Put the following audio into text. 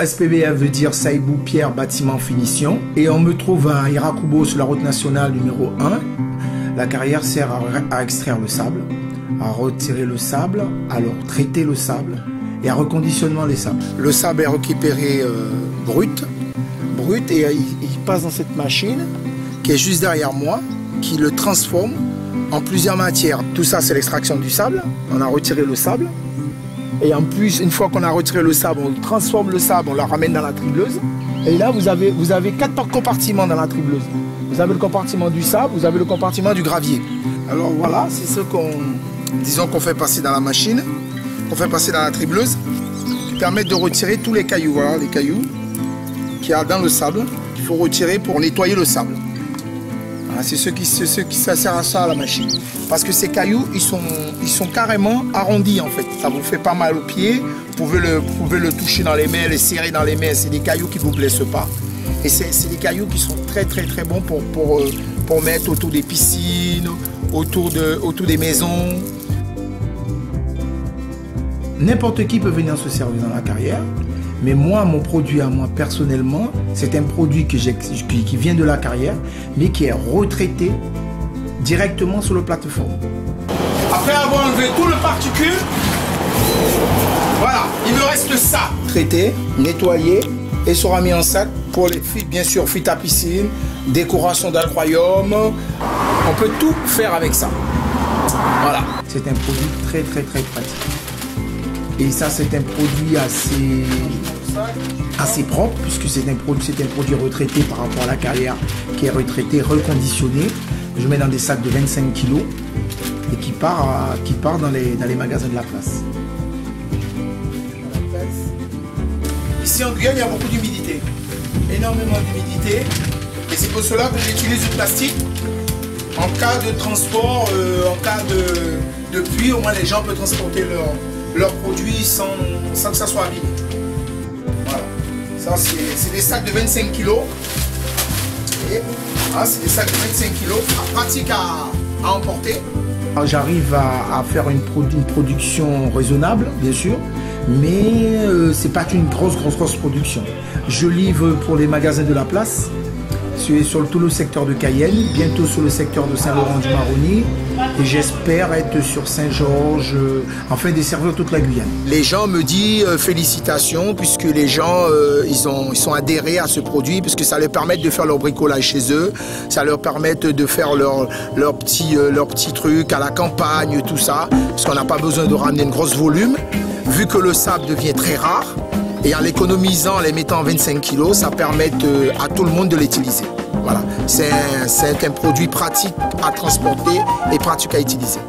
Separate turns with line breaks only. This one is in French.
SPBF veut dire Saïbou Pierre Bâtiment Finition. Et on me trouve à Irakubo sur la route nationale numéro 1. La carrière sert à extraire le sable, à retirer le sable, à traiter le sable et à reconditionnement les sables. Le sable est récupéré brut et il passe dans cette machine qui est juste derrière moi, qui le transforme en plusieurs matières. Tout ça, c'est l'extraction du sable. On a retiré le sable. Et en plus, une fois qu'on a retiré le sable, on transforme le sable, on le ramène dans la tribleuse. Et là, vous avez 4 compartiments dans la tribleuse. Vous avez le compartiment du sable, vous avez le compartiment du gravier. Alors voilà, c'est ce qu'on fait passer dans la machine, qu'on fait passer dans la tribleuse, qui permettent de retirer tous les cailloux. Voilà, les cailloux qu'il y a dans le sable, qu'il faut retirer pour nettoyer le sable. Voilà, c'est ça sert à ça, la machine. Parce que ces cailloux, ils sont carrément arrondis en fait. Ça vous fait pas mal aux pieds. Vous pouvez le toucher dans les mains, les serrer dans les mains. C'est des cailloux qui ne vous blessent pas. Et c'est des cailloux qui sont très bons pour mettre autour des piscines, autour des maisons. N'importe qui peut venir se servir dans la carrière. Mais moi, mon produit à moi personnellement, c'est un produit qui vient de la carrière, mais qui est retraité directement sur le plateforme. Après avoir enlevé tout le particule, voilà, il me reste ça. Traité, nettoyé et sera mis en sac pour les fuites, bien sûr, fuite à piscine, décoration d'aquarium. On peut tout faire avec ça. Voilà. C'est un produit très pratique. Et ça, c'est un produit assez propre, puisque c'est un produit retraité par rapport à la carrière, qui est retraité, reconditionné. Je mets dans des sacs de 25 kg et qui part dans les magasins de la place. Ici en Guyane, il y a beaucoup d'humidité, énormément d'humidité. Et c'est pour cela que j'utilise du plastique. En cas de transport, en cas de pluie, au moins les gens peuvent transporter leurs produits sans que ça soit abîmé. Voilà. Ça, c'est des sacs de 25 kg. Ah, c'est des sacs de 25 kg, pratique à emporter. J'arrive à faire une production raisonnable, bien sûr, mais c'est pas une grosse production. Je livre pour les magasins de la place, sur tout le secteur de Cayenne, bientôt sur le secteur de Saint-Laurent-du-Maroni, et j'espère être sur Saint-Georges, enfin desservir toute la Guyane. Les gens me disent félicitations, puisque les gens ils sont adhérés à ce produit, puisque ça leur permet de faire leur bricolage chez eux, ça leur permet de faire leur petit truc à la campagne, tout ça, parce qu'on n'a pas besoin de ramener un gros volume, vu que le sable devient très rare. Et en l'économisant, en les mettant en 25 kg, ça permet à tout le monde de l'utiliser. Voilà. C'est un produit pratique à transporter et pratique à utiliser.